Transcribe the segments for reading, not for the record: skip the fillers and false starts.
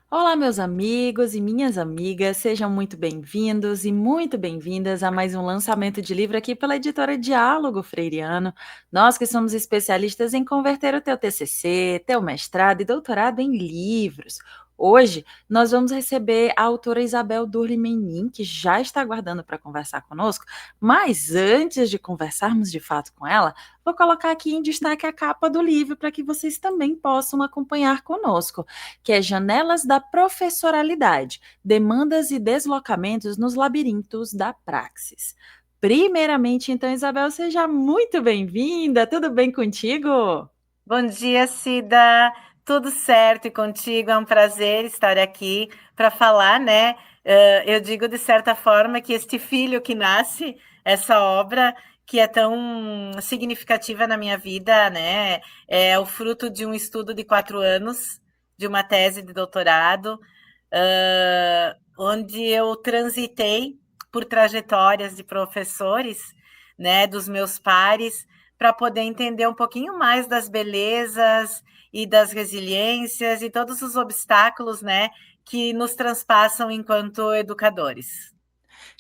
Olá, meus amigos e minhas amigas, sejam muito bem-vindos e muito bem-vindas a mais um lançamento de livro aqui pela editora Diálogo Freiriano. Nós que somos especialistas em converter o teu TCC, teu mestrado e doutorado em livros. Hoje nós vamos receber a autora Isabel Durli Menin, que já está aguardando para conversar conosco, mas antes de conversarmos de fato com ela, vou colocar aqui em destaque a capa do livro para que vocês também possam acompanhar conosco, que é Janelas da Professoralidade, Demandas e Deslocamentos nos Labirintos da Praxis. Primeiramente, então, Isabel, seja muito bem-vinda, tudo bem contigo? Bom dia, Cida. Tudo certo e contigo? É um prazer estar aqui para falar, né? Eu digo de certa forma que este filho que nasce, essa obra que é tão significativa na minha vida, né? É o fruto de um estudo de 4 anos, de uma tese de doutorado, onde eu transitei por trajetórias de professores, né? Dos meus pares para poder entender um pouquinho mais das belezas e das resiliências e todos os obstáculos, né, que nos transpassam enquanto educadores.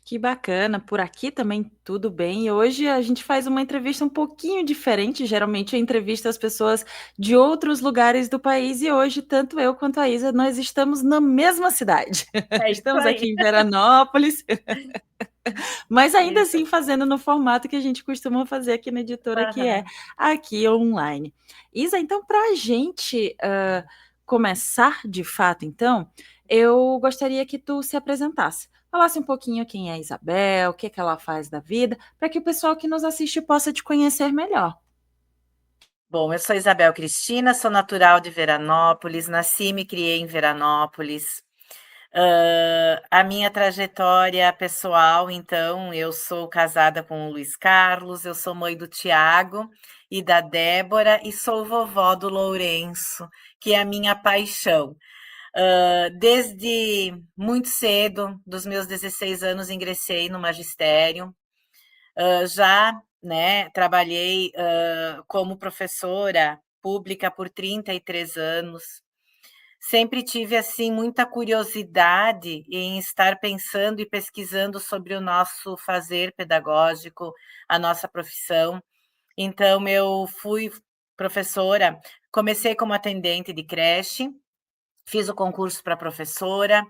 Que bacana, por aqui também tudo bem. E hoje a gente faz uma entrevista um pouquinho diferente. Geralmente eu entrevisto as pessoas de outros lugares do país e hoje tanto eu quanto a Isa nós estamos na mesma cidade. É isso Estamos aqui aí. em Veranópolis, mas ainda Isso. assim fazendo no formato que a gente costuma fazer aqui na editora, que é Uhum. aqui online. Isa, então, para a gente começar de fato, então, eu gostaria que tu se apresentasse. Falasse um pouquinho quem é a Isabel, o que, é que ela faz da vida, para que o pessoal que nos assiste possa te conhecer melhor. Bom, eu sou Isabel Cristina, sou natural de Veranópolis, nasci e me criei em Veranópolis. A minha trajetória pessoal, então, eu sou casada com o Luiz Carlos, eu sou mãe do Tiago e da Débora e sou vovó do Lourenço, que é a minha paixão. Desde muito cedo, dos meus 16 anos, ingressei no magistério. Já, né, trabalhei como professora pública por 33 anos. Sempre tive assim muita curiosidade em estar pensando e pesquisando sobre o nosso fazer pedagógico, a nossa profissão. Então eu fui professora, comecei como atendente de creche, fiz o concurso para professora,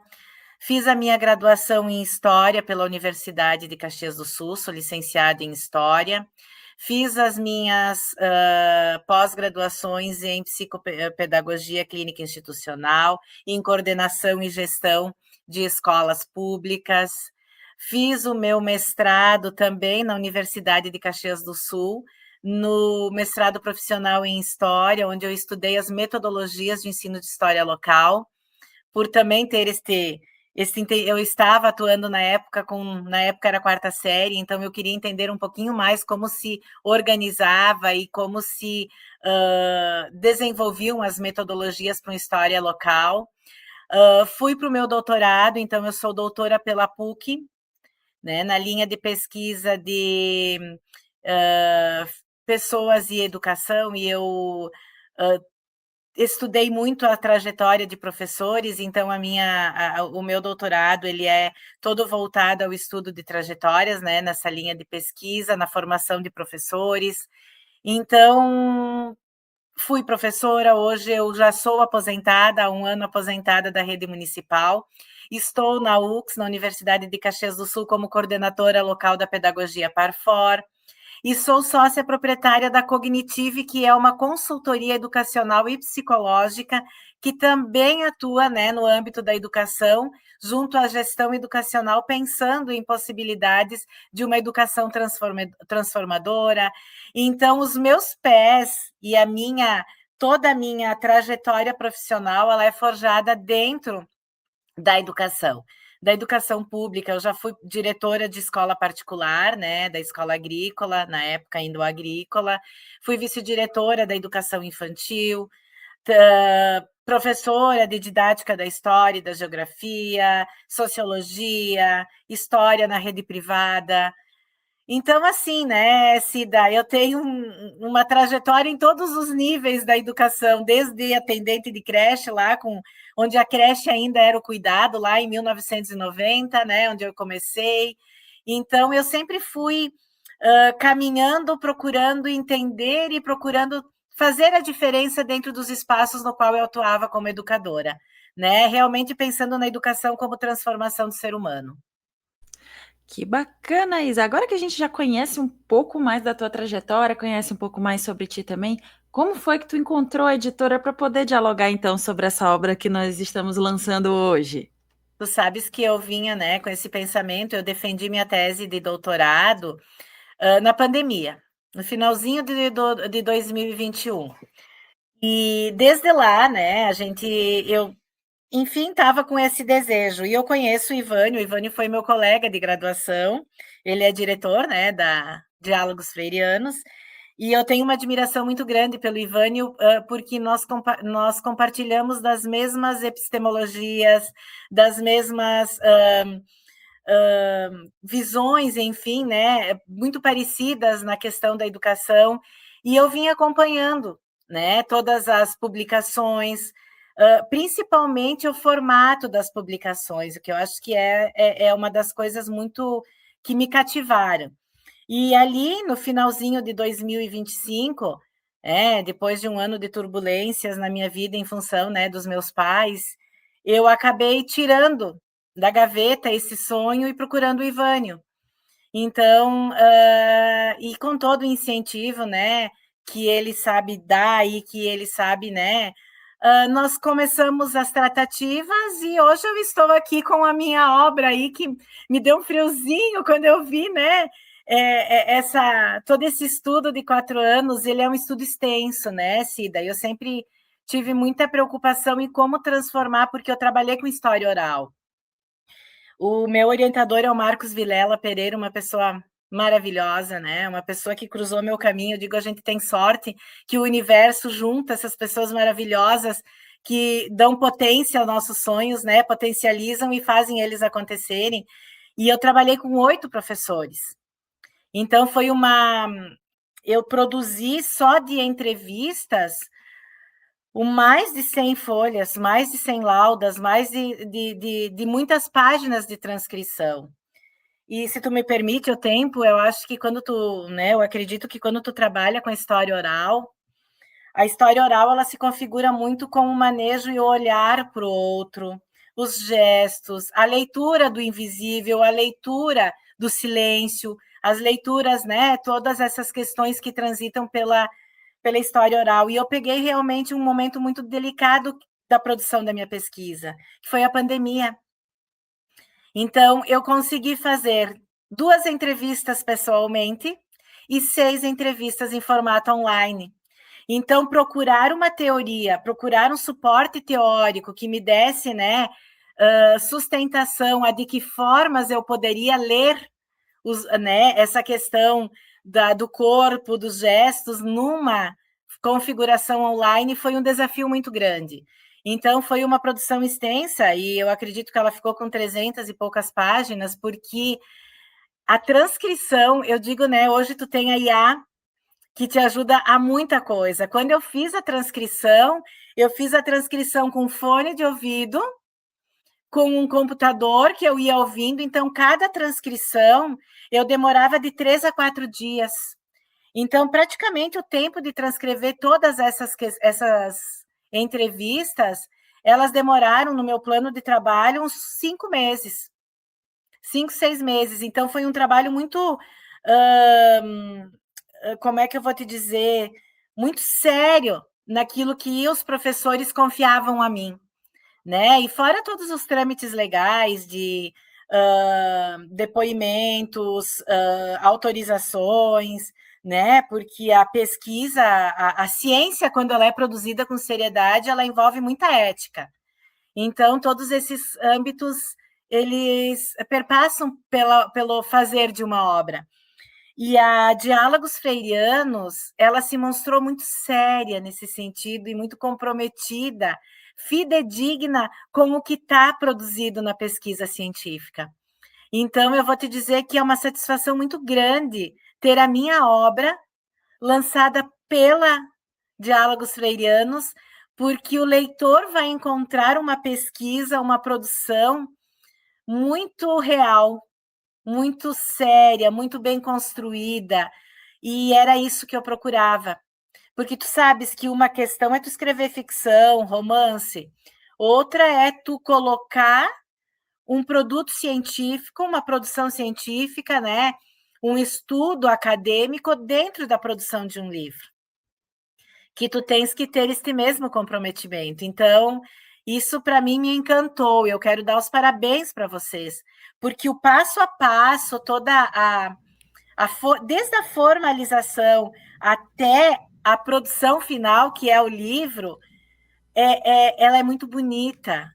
fiz a minha graduação em História pela Universidade de Caxias do Sul, sou licenciada em História. Fiz as minhas pós-graduações em psicopedagogia clínica institucional, em coordenação e gestão de escolas públicas. Fiz o meu mestrado também na Universidade de Caxias do Sul, no mestrado profissional em História, onde eu estudei as metodologias de ensino de história local, por também ter eu estava atuando na época era quarta série, então eu queria entender um pouquinho mais como se organizava e como se desenvolviam as metodologias para uma história local. Fui para o meu doutorado, então eu sou doutora pela PUC, né, na linha de pesquisa de pessoas e educação, e eu uh, estudei muito a trajetória de professores, então o meu doutorado ele é todo voltado ao estudo de trajetórias, né, nessa linha de pesquisa, na formação de professores. Então, fui professora, hoje eu já sou aposentada, há um ano aposentada da rede municipal. Estou na UX, na Universidade de Caxias do Sul, como coordenadora local da pedagogia Parfor. E sou sócia proprietária da Cognitive, que é uma consultoria educacional e psicológica que também atua, né, no âmbito da educação, junto à gestão educacional, pensando em possibilidades de uma educação transformadora. Então, os meus pés e toda a minha trajetória profissional, ela é forjada dentro da educação pública. Eu já fui diretora de escola particular, né, da escola agrícola, na época ainda agrícola, fui vice-diretora da educação infantil, professora de didática da história e da geografia, sociologia, história na rede privada. Então, assim, né, Cida, eu tenho uma trajetória em todos os níveis da educação, desde atendente de creche lá, onde a creche ainda era o cuidado, lá em 1990, né, onde eu comecei. Então, eu sempre fui caminhando, procurando entender e procurando fazer a diferença dentro dos espaços no qual eu atuava como educadora, né, realmente pensando na educação como transformação do ser humano. Que bacana, Isa. Agora que a gente já conhece um pouco mais da tua trajetória, conhece um pouco mais sobre ti também, como foi que tu encontrou a editora para poder dialogar então sobre essa obra que nós estamos lançando hoje? Tu sabes que eu vinha, né, com esse pensamento, eu defendi minha tese de doutorado na pandemia, no finalzinho de 2021. E desde lá, né, eu, enfim, estava com esse desejo. E eu conheço o Ivânio foi meu colega de graduação, ele é diretor, né, da Diálogos Freirianos, e eu tenho uma admiração muito grande pelo Ivânio, porque nós compartilhamos das mesmas epistemologias, das mesmas visões, enfim, né, muito parecidas na questão da educação, e eu vim acompanhando, né, todas as publicações, principalmente o formato das publicações, o que eu acho que é uma das coisas muito que me cativaram. E ali, no finalzinho de 2025, depois de um ano de turbulências na minha vida em função, né, dos meus pais, eu acabei tirando da gaveta esse sonho e procurando o Ivânio. Então, e com todo o incentivo, né, que ele sabe dar e que ele sabe, né, nós começamos as tratativas e hoje eu estou aqui com a minha obra aí, que me deu um friozinho quando eu vi, né, todo esse estudo de 4 anos, ele é um estudo extenso, né, Cida? Eu sempre tive muita preocupação em como transformar, porque eu trabalhei com história oral. O meu orientador é o Marcos Vilela Pereira, uma pessoa maravilhosa, né? Uma pessoa que cruzou meu caminho. Eu digo, a gente tem sorte que o universo junta essas pessoas maravilhosas que dão potência aos nossos sonhos, né? Potencializam e fazem eles acontecerem. E eu trabalhei com 8 professores. Então foi eu produzi só de entrevistas mais de 100 folhas, mais de 100 laudas, mais de muitas páginas de transcrição. E se tu me permite o tempo, eu acho que quando tu, né, eu acredito que quando tu trabalha com a história oral, a história oral ela se configura muito com o manejo e o olhar para o outro, os gestos, a leitura do invisível, a leitura do silêncio, as leituras, né, todas essas questões que transitam pela história oral. E eu peguei realmente um momento muito delicado da produção da minha pesquisa, que foi a pandemia. Então, eu consegui fazer 2 entrevistas pessoalmente e 6 entrevistas em formato online. Então, procurar uma teoria, procurar um suporte teórico que me desse, né, sustentação a de que formas eu poderia ler essa questão do corpo, dos gestos, numa configuração online, foi um desafio muito grande. Então, foi uma produção extensa, e eu acredito que ela ficou com 300 e poucas páginas, porque a transcrição, eu digo, né, hoje tu tem a IA, que te ajuda a muita coisa. Quando eu fiz a transcrição com fone de ouvido, com um computador que eu ia ouvindo, então cada transcrição eu demorava de 3 a 4 dias. Então, praticamente o tempo de transcrever todas essas entrevistas, elas demoraram no meu plano de trabalho uns 5 meses, 5, 6 meses. Então, foi um trabalho muito, como é que eu vou te dizer, muito sério naquilo que os professores confiavam a mim, né? E fora todos os trâmites legais de depoimentos, autorizações, né? Porque a pesquisa, a ciência, quando ela é produzida com seriedade, ela envolve muita ética. Então, todos esses âmbitos, eles perpassam pelo fazer de uma obra. E a Diálogos Freirianos, ela se mostrou muito séria nesse sentido e muito comprometida, fidedigna com o que está produzido na pesquisa científica. Então, eu vou te dizer que é uma satisfação muito grande ter a minha obra lançada pela Diálogos Freirianos, porque o leitor vai encontrar uma pesquisa, uma produção muito real, muito séria, muito bem construída, e era isso que eu procurava. Porque tu sabes que uma questão é tu escrever ficção, romance, outra é tu colocar um produto científico, uma produção científica, né? Um estudo acadêmico dentro da produção de um livro. Que tu tens que ter este mesmo comprometimento. Então, isso para mim me encantou. Eu quero dar os parabéns para vocês, porque o passo a passo, desde a formalização até a produção final, que é o livro, ela é muito bonita.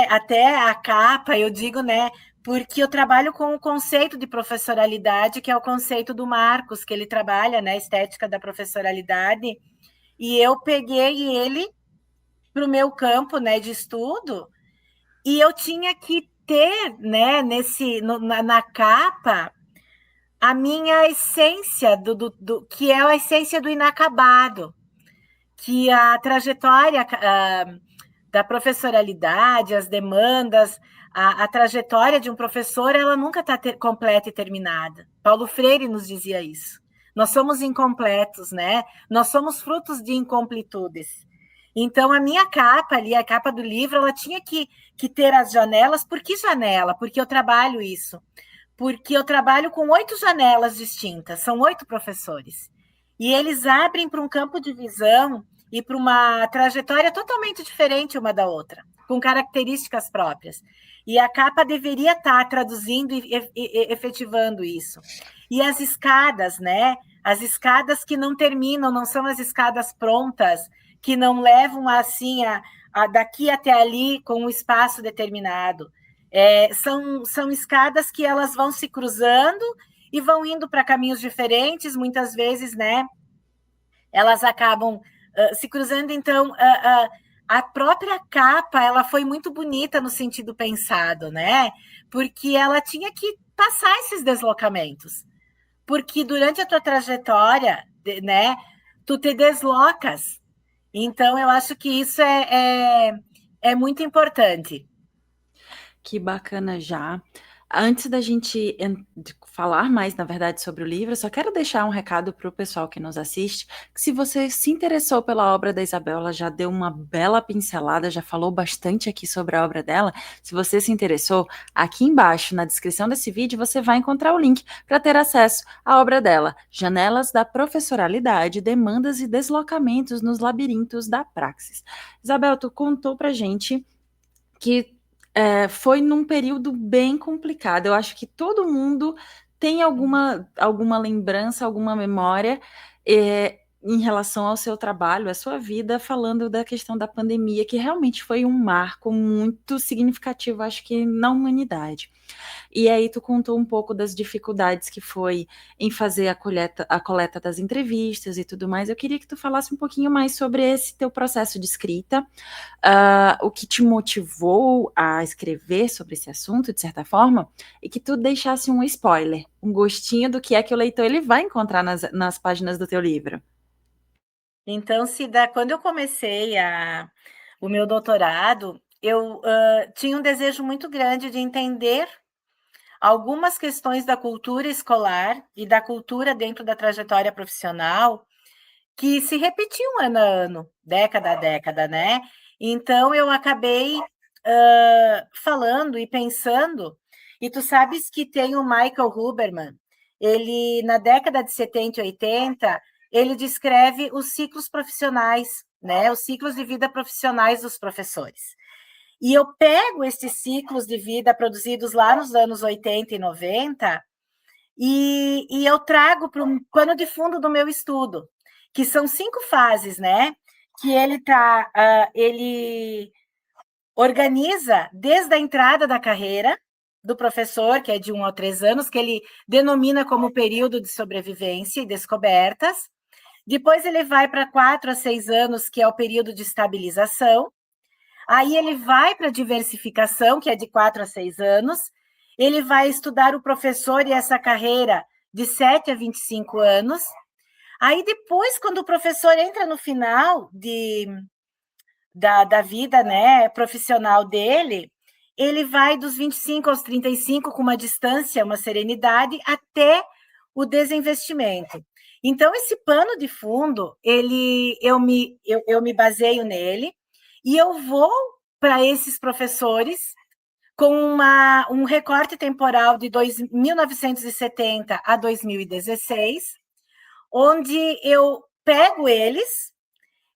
Até a capa, eu digo, né? Porque eu trabalho com o conceito de professoralidade, que é o conceito do Marcos, que ele trabalha, né? Estética da professoralidade, e eu peguei ele para o meu campo, né, de estudo, e eu tinha que ter, né, na capa, a minha essência, que é a essência do inacabado, que a trajetória da professoralidade, as demandas, a trajetória de um professor, ela nunca está completa e terminada. Paulo Freire nos dizia isso. Nós somos incompletos, né? Nós somos frutos de incompletudes. Então, a minha capa ali, a capa do livro, ela tinha que ter as janelas. Por que janela? Porque eu trabalho isso. Porque eu trabalho com 8 janelas distintas, são 8 professores. E eles abrem para um campo de visão e para uma trajetória totalmente diferente uma da outra, com características próprias. E a capa deveria estar traduzindo e efetivando isso. E as escadas, né? As escadas que não terminam, não são as escadas prontas, que não levam assim daqui até ali com um espaço determinado. São escadas que elas vão se cruzando e vão indo para caminhos diferentes, muitas vezes, né? Elas acabam se cruzando, então a própria capa ela foi muito bonita no sentido pensado, né? Porque ela tinha que passar esses deslocamentos. Porque durante a tua trajetória, né, tu te deslocas. Então, eu acho que isso é muito importante. Que bacana já. Antes da gente falar mais, na verdade, sobre o livro, eu só quero deixar um recado para o pessoal que nos assiste, que se você se interessou pela obra da Isabel, ela já deu uma bela pincelada, já falou bastante aqui sobre a obra dela. Se você se interessou, aqui embaixo, na descrição desse vídeo, você vai encontrar o link para ter acesso à obra dela, Janelas da Professoralidade, Demandas e Deslocamentos nos Labirintos da Praxis. Isabel, tu contou pra gente que foi num período bem complicado. Eu acho que todo mundo tem alguma lembrança, alguma memória em relação ao seu trabalho, à sua vida, falando da questão da pandemia, que realmente foi um marco muito significativo, acho que na humanidade. E aí tu contou um pouco das dificuldades que foi em fazer a coleta das entrevistas e tudo mais. Eu queria que tu falasse um pouquinho mais sobre esse teu processo de escrita, o que te motivou a escrever sobre esse assunto, de certa forma, e que tu deixasse um spoiler, um gostinho do que é que o leitor ele vai encontrar nas páginas do teu livro. Então, quando eu comecei o meu doutorado, eu tinha um desejo muito grande de entender algumas questões da cultura escolar e da cultura dentro da trajetória profissional que se repetiam ano a ano, década a década, né? Então, eu acabei falando e pensando, e tu sabes que tem o Michael Huberman, ele, na década de 70 e 80, ele descreve os ciclos profissionais, né? Os ciclos de vida profissionais dos professores. E eu pego esses ciclos de vida produzidos lá nos anos 80 e 90 e eu trago para um pano de fundo do meu estudo, que são 5 fases, né? Que ele organiza desde a entrada da carreira do professor, que é de 1 a 3 anos, que ele denomina como período de sobrevivência e descobertas. Depois ele vai para 4 a 6 anos, que é o período de estabilização. Aí ele vai para a diversificação, que é de 4 a 6 anos, ele vai estudar o professor e essa carreira de 7 a 25 anos. Aí depois, quando o professor entra no final da vida, né, profissional dele, ele vai dos 25 aos 35 com uma distância, uma serenidade, até o desinvestimento. Então, esse pano de fundo, eu me baseio nele e eu vou para esses professores com um recorte temporal de 1970 a 2016, onde eu pego eles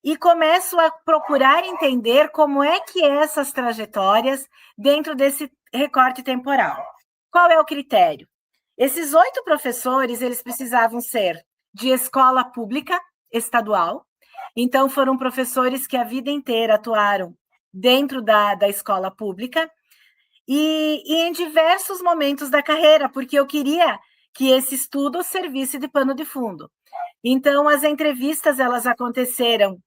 e começo a procurar entender como é que é essas trajetórias dentro desse recorte temporal. Qual é o critério? Esses 8 professores, eles precisavam ser de escola pública estadual, então foram professores que a vida inteira atuaram dentro da escola pública e em diversos momentos da carreira, porque eu queria que esse estudo servisse de pano de fundo. Então, as entrevistas, elas aconteceram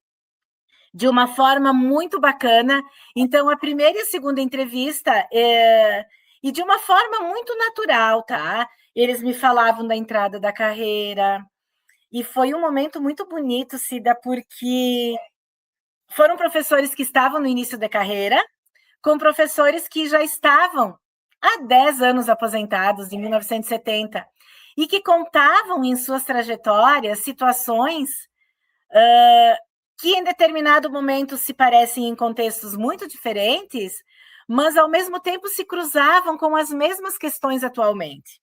de uma forma muito bacana. Então, a primeira e a segunda entrevista, e de uma forma muito natural, tá? Eles me falavam da entrada da carreira, e foi um momento muito bonito, Cida, porque foram professores que estavam no início da carreira, com professores que já estavam há 10 anos aposentados, em 1970, e que contavam em suas trajetórias situações que em determinado momento se parecem em contextos muito diferentes, mas ao mesmo tempo se cruzavam com as mesmas questões atualmente.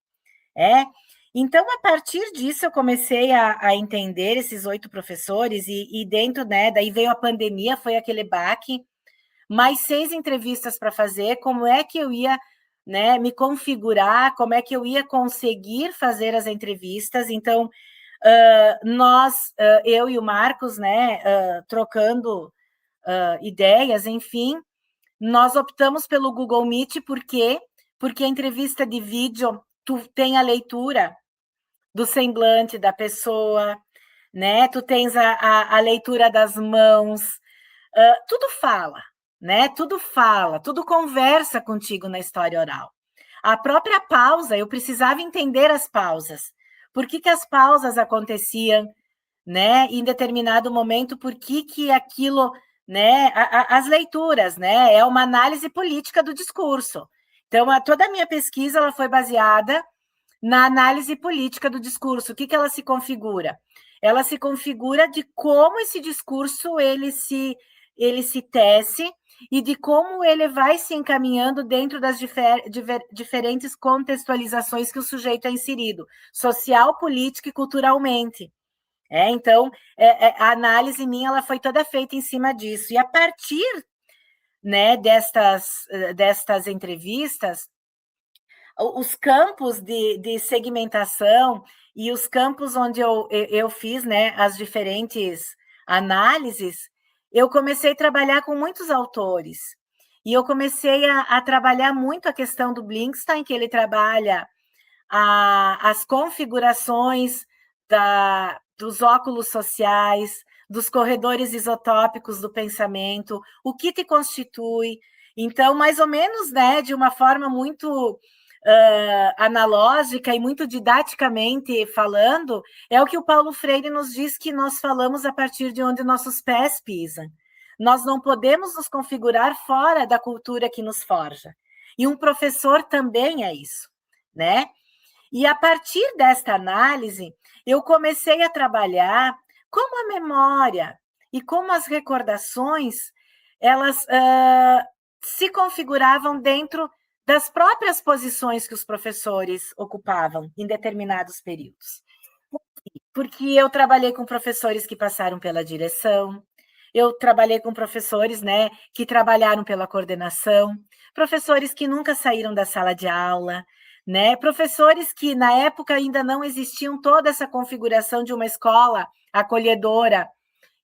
Então, a partir disso, eu comecei a entender esses 8 professores, e dentro, né, daí veio a pandemia, foi aquele baque, mais 6 entrevistas para fazer, como é que eu ia, né, me configurar, como é que eu ia conseguir fazer as entrevistas. Então, eu e o Marcos, né, trocando ideias, enfim, nós optamos pelo Google Meet, por quê? Porque a entrevista de vídeo, tu tem a leitura do semblante da pessoa, né? Tu tens a leitura das mãos, tudo fala, né? Tudo fala, tudo conversa contigo na história oral. A própria pausa, eu precisava entender as pausas. Por que as pausas aconteciam, né? Em determinado momento, por que aquilo, né? As leituras, né? É uma análise política do discurso. Então, toda a minha pesquisa ela foi baseada na análise política do discurso. O que ela se configura? Ela se configura de como esse discurso ele se tece e de como ele vai se encaminhando dentro das diferentes contextualizações que o sujeito é inserido, social, política e culturalmente. Então, a análise minha ela foi toda feita em cima disso. E a partir, né, destas entrevistas, os campos de segmentação e os campos onde eu fiz, né, as diferentes análises, eu comecei a trabalhar com muitos autores. E eu comecei a trabalhar muito a questão do Blinkenstein, que ele trabalha as configurações dos óculos sociais, dos corredores isotópicos do pensamento, o que te constitui. Então, mais ou menos, né, de uma forma muito analógica e muito didaticamente falando, é o que o Paulo Freire nos diz, que nós falamos a partir de onde nossos pés pisam. Nós não podemos nos configurar fora da cultura que nos forja. E um professor também é isso, né? E a partir desta análise, eu comecei a trabalhar como a memória e como as recordações, elas se configuravam dentro das próprias posições que os professores ocupavam em determinados períodos. Porque eu trabalhei com professores que passaram pela direção, eu trabalhei com professores, né, que trabalharam pela coordenação, professores que nunca saíram da sala de aula, né, professores que na época ainda não existiam toda essa configuração de uma escola acolhedora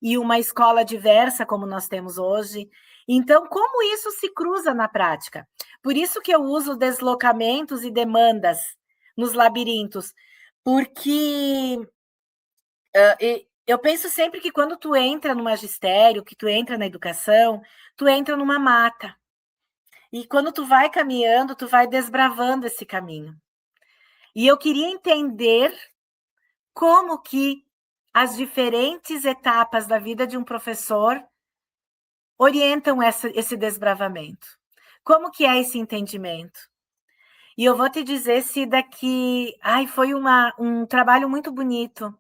e uma escola diversa como nós temos hoje. Então, como isso se cruza na prática? Por isso que eu uso deslocamentos e demandas nos labirintos, porque eu penso sempre que quando tu entra no magistério, que tu entra na educação, tu entra numa mata. E quando tu vai caminhando, tu vai desbravando esse caminho. E eu queria entender como que as diferentes etapas da vida de um professor orientam esse desbravamento. Como que é esse entendimento? E eu vou te dizer, Cida, que foi um trabalho muito bonito,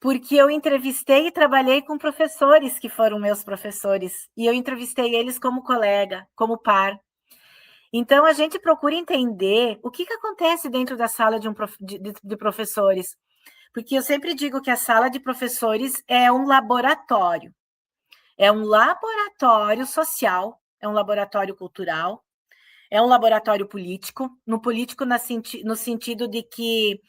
porque eu entrevistei e trabalhei com professores que foram meus professores, e eu entrevistei eles como colega, como par. Então, a gente procura entender o que acontece dentro da sala de professores, porque eu sempre digo que a sala de professores é um laboratório social, é um laboratório cultural, é um laboratório político, no sentido de que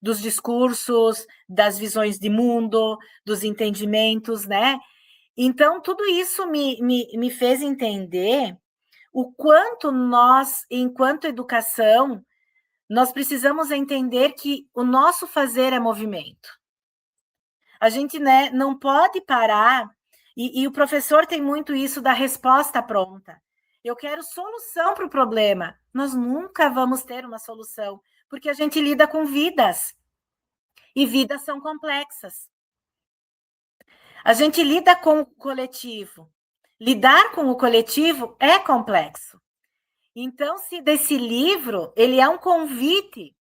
dos discursos, das visões de mundo, dos entendimentos, né? Então, tudo isso me fez entender o quanto nós, enquanto educação, nós precisamos entender que o nosso fazer é movimento. A gente, né, não pode parar, e o professor tem muito isso da resposta pronta. Eu quero solução para o problema. Nós nunca vamos ter uma solução, porque a gente lida com vidas, e vidas são complexas. A gente lida com o coletivo. Lidar com o coletivo é complexo. Então, se desse livro, ele é um convite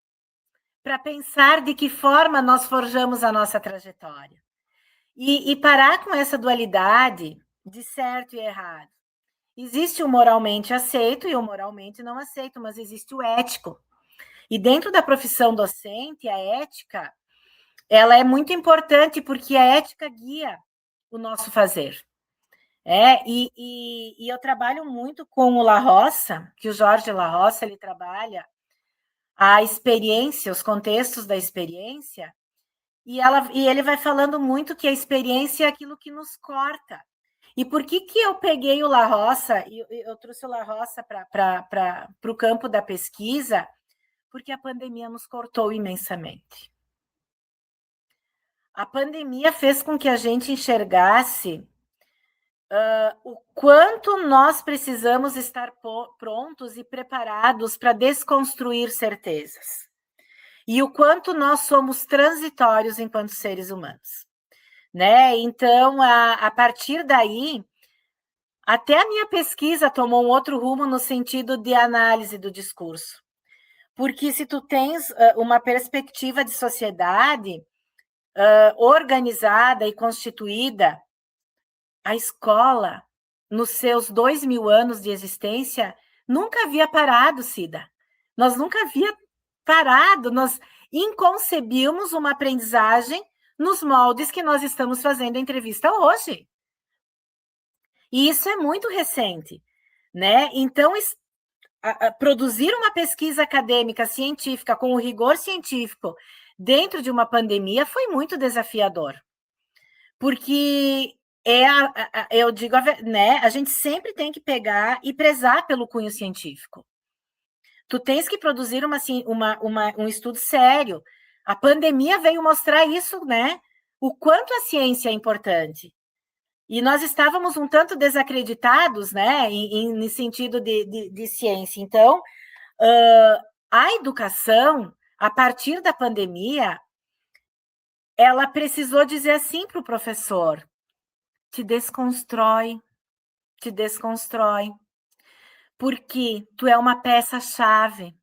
para pensar de que forma nós forjamos a nossa trajetória. E parar com essa dualidade de certo e errado. Existe o moralmente aceito e o moralmente não aceito, mas existe o ético. E dentro da profissão docente, a ética, ela é muito importante, porque a ética guia o nosso fazer. E eu trabalho muito com o La Roça, que o Jorge La Roça, ele trabalha a experiência, os contextos da experiência, e ele vai falando muito que a experiência é aquilo que nos corta. E por que eu peguei o La Roça, e eu trouxe o La Roça para o campo da pesquisa? Porque a pandemia nos cortou imensamente. A pandemia fez com que a gente enxergasse o quanto nós precisamos estar prontos e preparados para desconstruir certezas. E o quanto nós somos transitórios enquanto seres humanos. Né? Então, a partir daí, até a minha pesquisa tomou um outro rumo no sentido de análise do discurso. Porque se tu tens uma perspectiva de sociedade organizada e constituída, a escola, nos seus 2000 anos de existência, nunca havia parado, Cida. Nós nunca havia parado, nós inconcebíamos uma aprendizagem nos moldes que nós estamos fazendo a entrevista hoje. E isso é muito recente, né? Então, produzir uma pesquisa acadêmica científica com o rigor científico dentro de uma pandemia foi muito desafiador. Porque eu digo, né, a gente sempre tem que pegar e prezar pelo cunho científico. Tu tens que produzir um estudo sério. A pandemia veio mostrar isso, né? O quanto a ciência é importante. E nós estávamos um tanto desacreditados, né, em sentido de ciência. Então, a educação, a partir da pandemia, ela precisou dizer assim para o professor: te desconstrói, porque tu é uma peça-chave.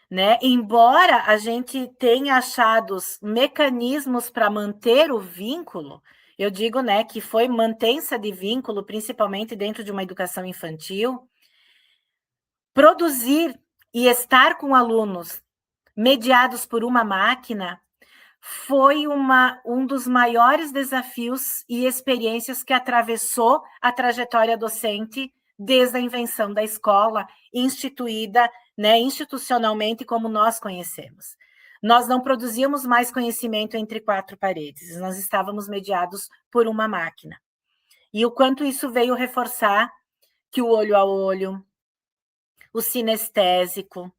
Né? Embora a gente tenha achado mecanismos para manter o vínculo, eu digo, né, que foi mantença de vínculo, principalmente dentro de uma educação infantil, produzir e estar com alunos mediados por uma máquina foi um dos maiores desafios e experiências que atravessou a trajetória docente desde a invenção da escola instituída, né, institucionalmente como nós conhecemos. Nós não produzíamos mais conhecimento entre quatro paredes, nós estávamos mediados por uma máquina. E o quanto isso veio reforçar que o olho a olho, o sinestésico,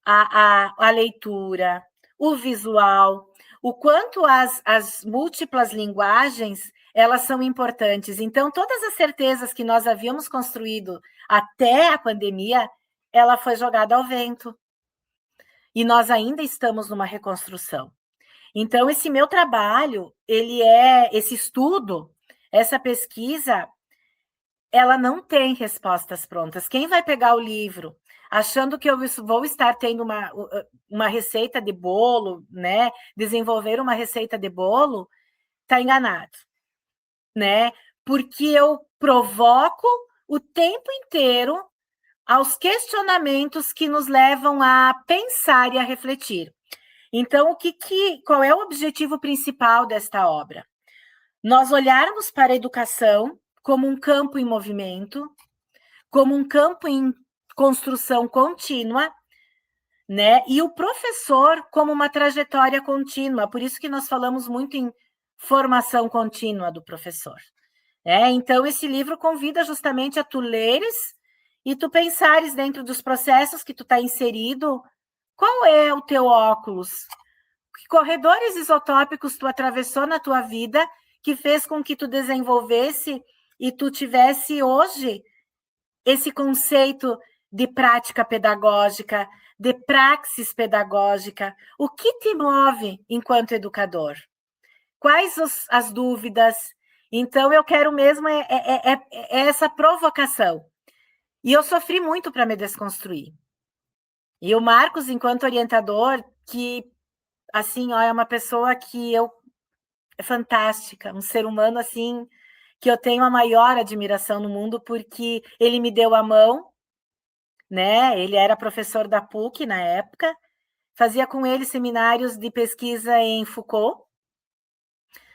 a leitura, o visual, o quanto as múltiplas linguagens, elas são importantes. Então, todas as certezas que nós havíamos construído até a pandemia, ela foi jogada ao vento. E nós ainda estamos numa reconstrução. Então, esse meu trabalho, esse estudo, essa pesquisa, ela não tem respostas prontas. Quem vai pegar o livro achando que eu vou estar tendo uma receita de bolo, né? Desenvolver uma receita de bolo, está enganado, né? Porque eu provoco o tempo inteiro aos questionamentos que nos levam a pensar e a refletir. Então, qual é o objetivo principal desta obra? Nós olharmos para a educação como um campo em movimento, como um campo em construção contínua, né? E o professor como uma trajetória contínua. Por isso que nós falamos muito em formação contínua do professor. Então, esse livro convida justamente a tu leres e tu pensares dentro dos processos que tu está inserido, qual é o teu óculos? Que corredores isotópicos tu atravessou na tua vida que fez com que tu desenvolvesse e tu tivesse hoje esse conceito de prática pedagógica, de praxis pedagógica? O que te move enquanto educador? Quais as dúvidas? Então, eu quero mesmo essa provocação. E eu sofri muito para me desconstruir. E o Marcos, enquanto orientador, que, assim, é uma pessoa que é fantástica, um ser humano, assim, que eu tenho a maior admiração no mundo, porque ele me deu a mão, né? Ele era professor da PUC na época, fazia com ele seminários de pesquisa em Foucault,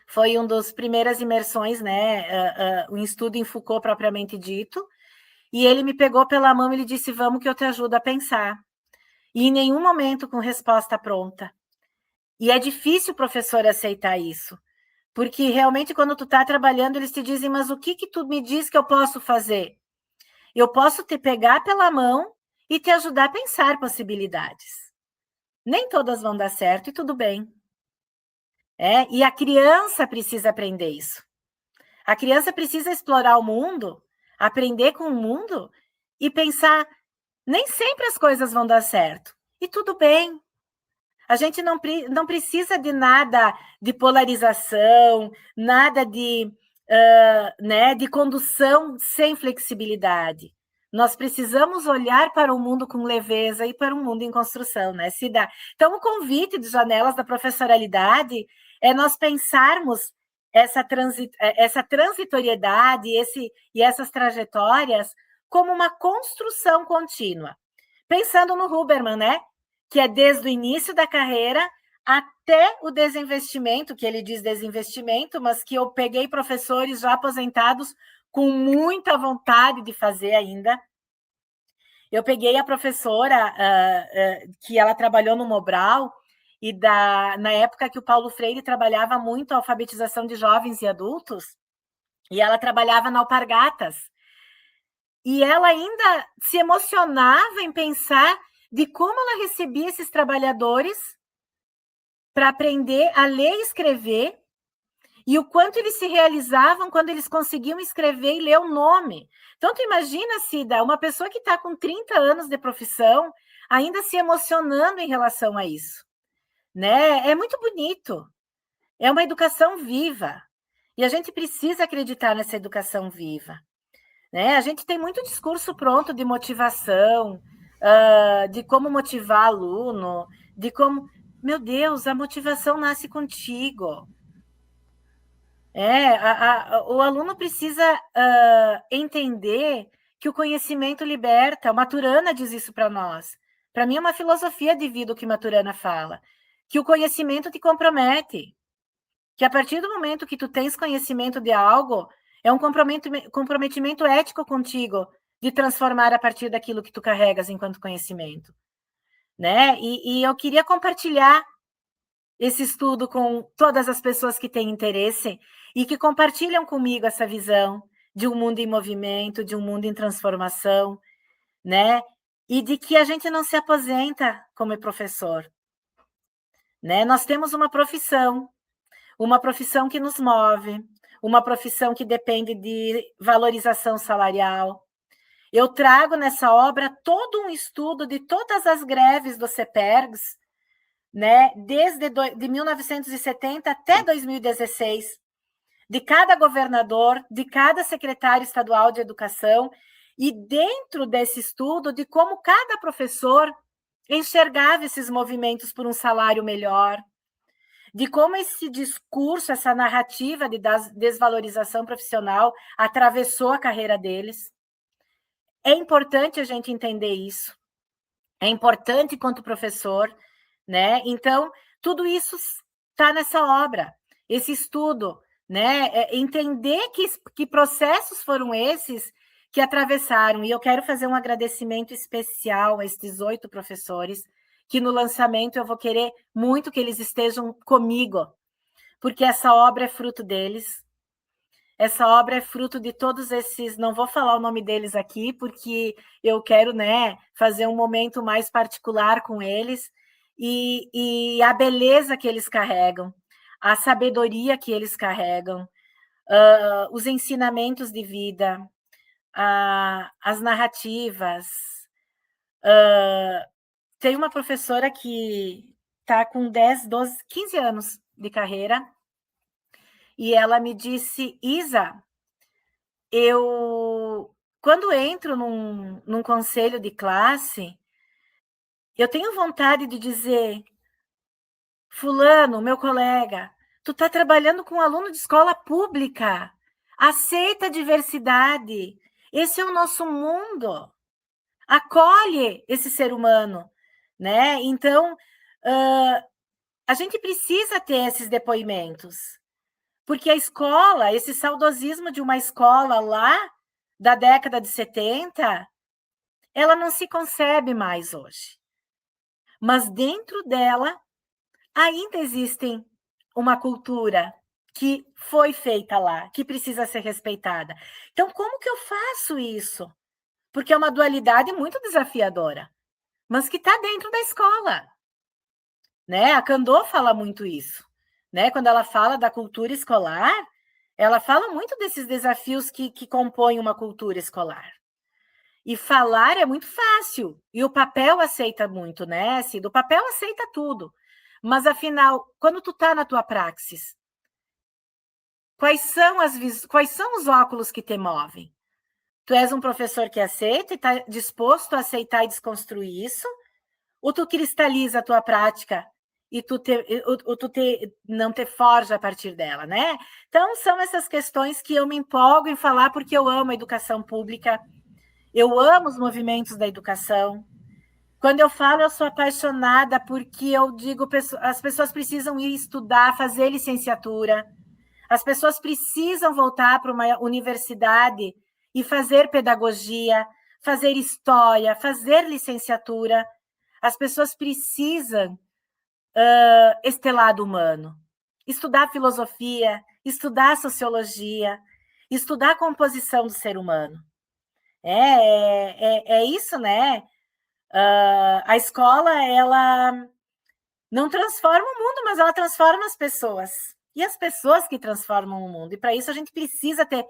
foi uma das primeiras imersões, né? Um estudo em Foucault propriamente dito, e ele me pegou pela mão e ele disse: vamos que eu te ajudo a pensar. E em nenhum momento com resposta pronta. E é difícil o professor aceitar isso, porque realmente quando tu está trabalhando, eles te dizem: mas o que tu me diz que eu posso fazer? Eu posso te pegar pela mão e te ajudar a pensar possibilidades. Nem todas vão dar certo e tudo bem. E a criança precisa aprender isso. A criança precisa explorar o mundo, aprender com o mundo e pensar, nem sempre as coisas vão dar certo. E tudo bem. A gente não precisa de nada de polarização, nada de condução sem flexibilidade. Nós precisamos olhar para o mundo com leveza e para um mundo em construção, né, Cida? Então, o convite de Janelas da Professoralidade é nós pensarmos essa transitoriedade e essas trajetórias como uma construção contínua. Pensando no Huberman, né? Que é desde o início da carreira até o desinvestimento, que ele diz desinvestimento, mas que eu peguei professores já aposentados com muita vontade de fazer ainda. Eu peguei a professora que ela trabalhou no Mobral, e na época que o Paulo Freire trabalhava muito a alfabetização de jovens e adultos, e ela trabalhava na Alpargatas. E ela ainda se emocionava em pensar de como ela recebia esses trabalhadores para aprender a ler e escrever, e o quanto eles se realizavam quando eles conseguiam escrever e ler o nome. Então, tu imagina, Cida, uma pessoa que está com 30 anos de profissão, ainda se emocionando em relação a isso. Né? É muito bonito. É uma educação viva. E a gente precisa acreditar nessa educação viva. Né? A gente tem muito discurso pronto de motivação, de como motivar aluno, de como... Meu Deus, a motivação nasce contigo. O aluno precisa entender que o conhecimento liberta. O Maturana diz isso para nós. Para mim é uma filosofia de vida o que Maturana fala. Que o conhecimento te compromete. Que a partir do momento que tu tens conhecimento de algo, é um comprometimento ético contigo de transformar a partir daquilo que tu carregas enquanto conhecimento. Né? E eu queria compartilhar esse estudo com todas as pessoas que têm interesse e que compartilham comigo essa visão de um mundo em movimento, de um mundo em transformação, né? E de que a gente não se aposenta como professor. Né? Nós temos uma profissão que nos move, uma profissão que depende de valorização salarial. Eu trago nessa obra todo um estudo de todas as greves do CEPERGS, né, desde de 1970 até 2016, de cada governador, de cada secretário estadual de educação, e dentro desse estudo, de como cada professor enxergava esses movimentos por um salário melhor, de como esse discurso, essa narrativa de desvalorização profissional atravessou a carreira deles. É importante a gente entender isso. É importante quanto professor, né? Então, tudo isso está nessa obra, esse estudo, né? Entender que processos foram esses que atravessaram. E eu quero fazer um agradecimento especial a esses 8 professores, que no lançamento eu vou querer muito que eles estejam comigo, porque essa obra é fruto deles. Essa obra é fruto de todos esses, não vou falar o nome deles aqui, porque eu quero, né, fazer um momento mais particular com eles, e a beleza que eles carregam, a sabedoria que eles carregam, os ensinamentos de vida, as narrativas. Tem uma professora que está com 10, 12, 15 anos de carreira, e ela me disse: Isa, quando entro num conselho de classe, eu tenho vontade de dizer: fulano, meu colega, tu está trabalhando com um aluno de escola pública, aceita a diversidade, esse é o nosso mundo, acolhe esse ser humano, né? Então, a gente precisa ter esses depoimentos, porque a escola, esse saudosismo de uma escola lá da década de 70, ela não se concebe mais hoje. Mas dentro dela ainda existe uma cultura que foi feita lá, que precisa ser respeitada. Então, como que eu faço isso? Porque é uma dualidade muito desafiadora, mas que está dentro da escola, né? A Kandô fala muito isso, né? Quando ela fala da cultura escolar, ela fala muito desses desafios que compõem uma cultura escolar. E falar é muito fácil, e o papel aceita muito, né, Cida? O papel aceita tudo, mas afinal, quando tu tá na tua praxis, quais são os óculos que te movem? Tu és um professor que aceita e está disposto a aceitar e desconstruir isso? Ou tu cristaliza a tua prática e não te forja a partir dela, né? Então, são essas questões que eu me empolgo em falar porque eu amo a educação pública, eu amo os movimentos da educação. Quando eu falo, eu sou apaixonada porque eu digo, as pessoas precisam ir estudar, fazer licenciatura, as pessoas precisam voltar para uma universidade e fazer pedagogia, fazer história, fazer licenciatura. As pessoas precisam este lado humano, estudar filosofia, estudar sociologia, estudar a composição do ser humano. É isso, né? A escola, ela não transforma o mundo, mas ela transforma as pessoas. E as pessoas que transformam o mundo. E para isso a gente precisa ter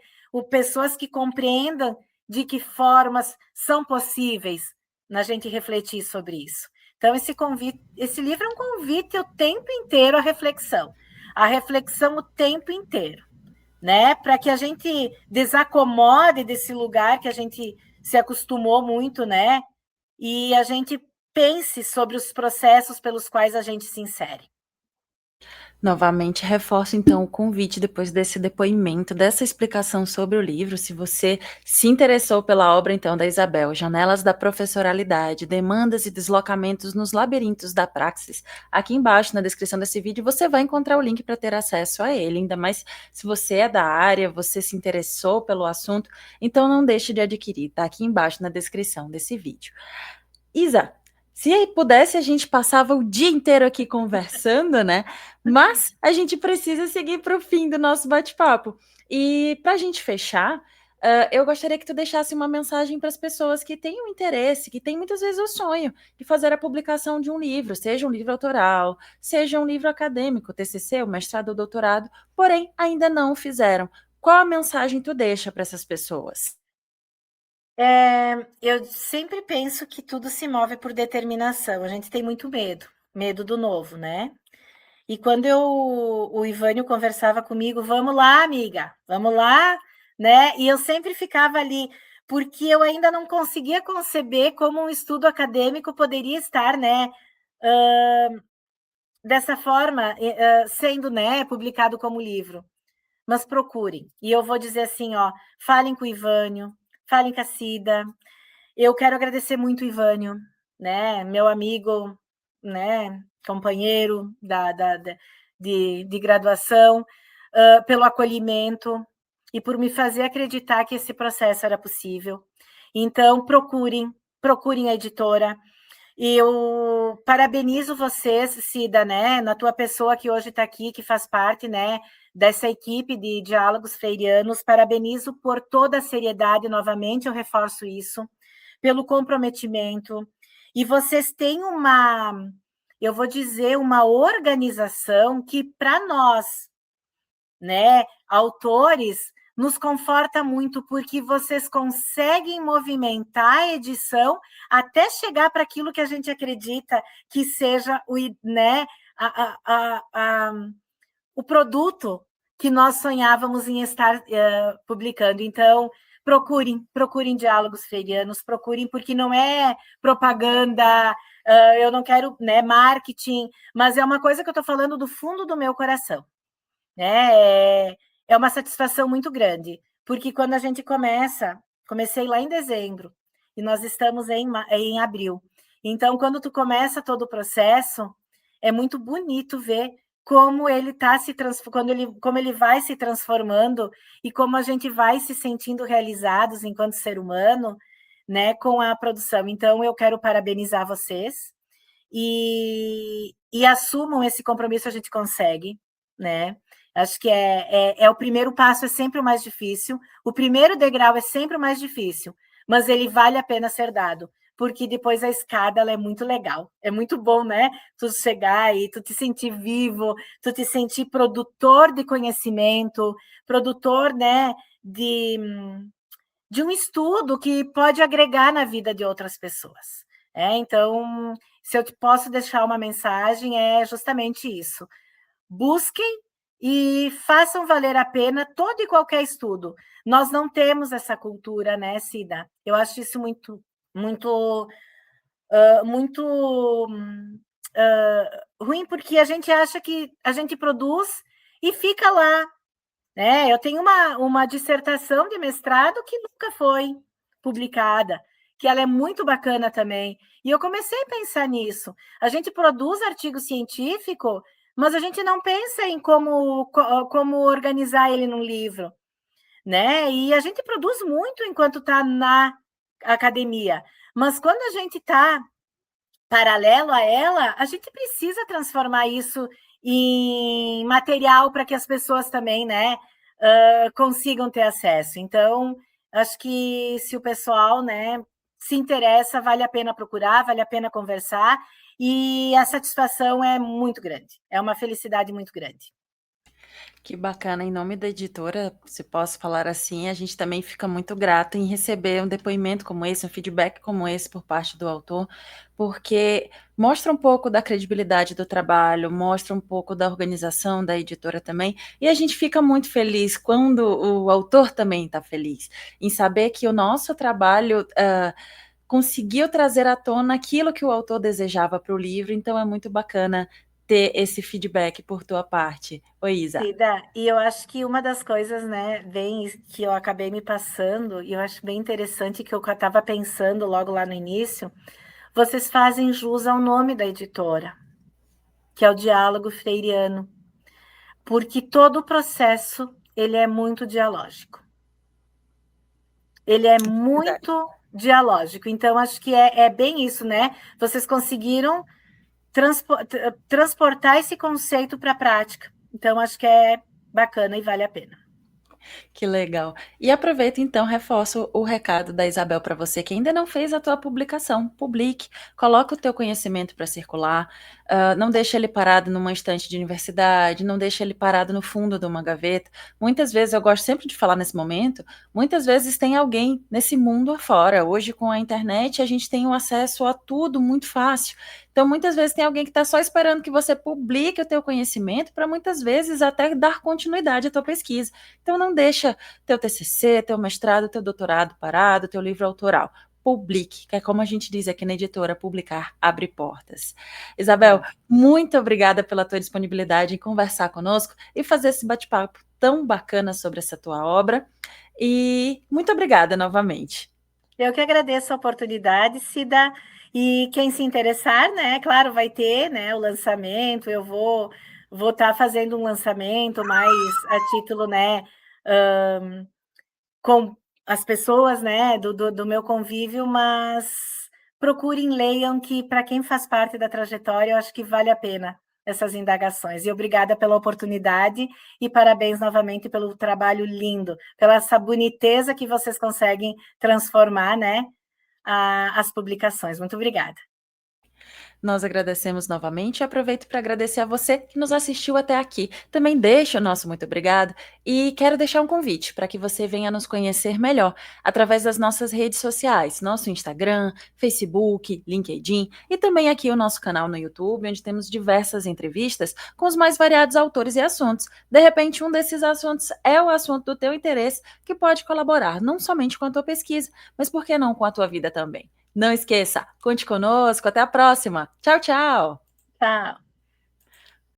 pessoas que compreendam de que formas são possíveis na gente refletir sobre isso. Então, esse livro é um convite o tempo inteiro à reflexão. A reflexão o tempo inteiro, né? Para que a gente desacomode desse lugar que a gente se acostumou muito, né? E a gente pense sobre os processos pelos quais a gente se insere. Novamente, reforço então o convite depois desse depoimento, dessa explicação sobre o livro. Se você se interessou pela obra então da Isabel, Janelas da Professoralidade, Demandas e Deslocamentos nos Labirintos da Praxis, aqui embaixo na descrição desse vídeo você vai encontrar o link para ter acesso a ele, ainda mais se você é da área, você se interessou pelo assunto, então não deixe de adquirir, tá aqui embaixo na descrição desse vídeo. Isa, se pudesse, a gente passava o dia inteiro aqui conversando, né? Mas a gente precisa seguir para o fim do nosso bate-papo. E para a gente fechar, eu gostaria que tu deixasse uma mensagem para as pessoas que têm um interesse, que têm muitas vezes o sonho de fazer a publicação de um livro, seja um livro autoral, seja um livro acadêmico, TCC, o mestrado ou doutorado, porém ainda não o fizeram. qual a mensagem tu deixa para essas pessoas? Eu sempre penso que tudo se move por determinação. A gente tem muito medo, medo do novo, né? E quando o Ivânio conversava comigo, vamos lá, amiga, vamos lá, né? E eu sempre ficava ali, porque eu ainda não conseguia conceber como um estudo acadêmico poderia estar, né? Dessa forma, sendo, né, publicado como livro. Mas procurem. E eu vou dizer assim, ó, falem com o Ivânio, falem com a Cida. Eu quero agradecer muito o Ivânio, né, meu amigo, né, companheiro de graduação, pelo acolhimento e por me fazer acreditar que esse processo era possível. Então, procurem a editora. E eu parabenizo vocês, Cida, né, na tua pessoa que hoje está aqui, que faz parte, né, dessa equipe de diálogos freirianos. Parabenizo por toda a seriedade, novamente, eu reforço isso, pelo comprometimento. E vocês têm eu vou dizer, uma organização que, para nós, né, autores, nos conforta muito, porque vocês conseguem movimentar a edição até chegar para aquilo que a gente acredita que seja né, o produto que nós sonhávamos em estar publicando. Então, procurem diálogos freirianos, procurem, porque não é propaganda, eu não quero, né, marketing, mas é uma coisa que eu estou falando do fundo do meu coração. Né? É uma satisfação muito grande, porque quando a gente comecei lá em dezembro, e nós estamos em abril. Então, quando tu começa todo o processo, é muito bonito ver como ele está como ele vai se transformando e como a gente vai se sentindo realizados enquanto ser humano, né, com a produção. Então, eu quero parabenizar vocês e assumam esse compromisso, a gente consegue, né? Acho que o primeiro passo, é sempre o mais difícil, o primeiro degrau é sempre o mais difícil, mas ele vale a pena ser dado, porque depois a escada ela é muito legal, é muito bom, né? Tu chegar e tu te sentir vivo, tu te sentir produtor de conhecimento, produtor, né, de um estudo que pode agregar na vida de outras pessoas. Então, se eu posso deixar uma mensagem, é justamente isso. Busquem e façam valer a pena todo e qualquer estudo. Nós não temos essa cultura, né, Cida? Eu acho isso muito, muito ruim, porque a gente acha que a gente produz e fica lá, né? Eu tenho uma dissertação de mestrado que nunca foi publicada, que ela é muito bacana também. E eu comecei a pensar nisso. A gente produz artigo científico, mas a gente não pensa em como organizar ele num livro, né? E a gente produz muito enquanto está na academia, mas quando a gente está paralelo a ela, a gente precisa transformar isso em material para que as pessoas também, né, consigam ter acesso. Então, acho que se o pessoal, né, se interessa, vale a pena procurar, vale a pena conversar, e a satisfação é muito grande, é uma felicidade muito grande. Que bacana, em nome da editora, se posso falar assim, a gente também fica muito grata em receber um depoimento como esse, um feedback como esse por parte do autor, porque mostra um pouco da credibilidade do trabalho, mostra um pouco da organização da editora também, e a gente fica muito feliz quando o autor também está feliz, em saber que o nosso trabalho conseguiu trazer à tona aquilo que o autor desejava para o livro, então é muito bacana ter esse feedback por tua parte. Oi, Isa. Cida, e eu acho que uma das coisas, né, bem que eu acabei me passando, e eu acho bem interessante que eu estava pensando logo lá no início, vocês fazem jus ao nome da editora, que é o Diálogo Freiriano, porque todo o processo ele é muito dialógico. Ele é Verdade. muito dialógico. Então, acho que é bem isso, né? Vocês conseguiram transportar esse conceito para a prática. Então, acho que é bacana e vale a pena. Que legal. E aproveita então, reforço o recado da Isabel para você que ainda não fez a tua publicação. Publique, coloca o teu conhecimento para circular. Não deixa ele parado numa estante de universidade, não deixa ele parado no fundo de uma gaveta. Muitas vezes, eu gosto sempre de falar nesse momento, muitas vezes tem alguém nesse mundo afora. Hoje, com a internet, a gente tem o acesso a tudo muito fácil. Então, muitas vezes tem alguém que está só esperando que você publique o teu conhecimento para muitas vezes até dar continuidade à tua pesquisa. Então, não deixa teu TCC, teu mestrado, teu doutorado parado, teu livro autoral. Publique, que é como a gente diz aqui na editora, publicar abre portas. Isabel, É. muito obrigada pela tua disponibilidade em conversar conosco e fazer esse bate-papo tão bacana sobre essa tua obra. E muito obrigada novamente. Eu que agradeço a oportunidade, Cida. E quem se interessar, né, claro, vai ter, né, o lançamento. Eu vou estar fazendo um lançamento mais a título, né, com as pessoas, né, do meu convívio, mas procurem, leiam, que para quem faz parte da trajetória, eu acho que vale a pena essas indagações. E obrigada pela oportunidade e parabéns novamente pelo trabalho lindo, pela essa boniteza que vocês conseguem transformar, né, as publicações. Muito obrigada. Nós agradecemos novamente e aproveito para agradecer a você que nos assistiu até aqui. Também deixo o nosso muito obrigado e quero deixar um convite para que você venha nos conhecer melhor através das nossas redes sociais, nosso Instagram, Facebook, LinkedIn e também aqui o nosso canal no YouTube, onde temos diversas entrevistas com os mais variados autores e assuntos. De repente, um desses assuntos é o assunto do teu interesse que pode colaborar não somente com a tua pesquisa, mas por que não com a tua vida também. Não esqueça, conte conosco. Até a próxima. Tchau, tchau. Tchau.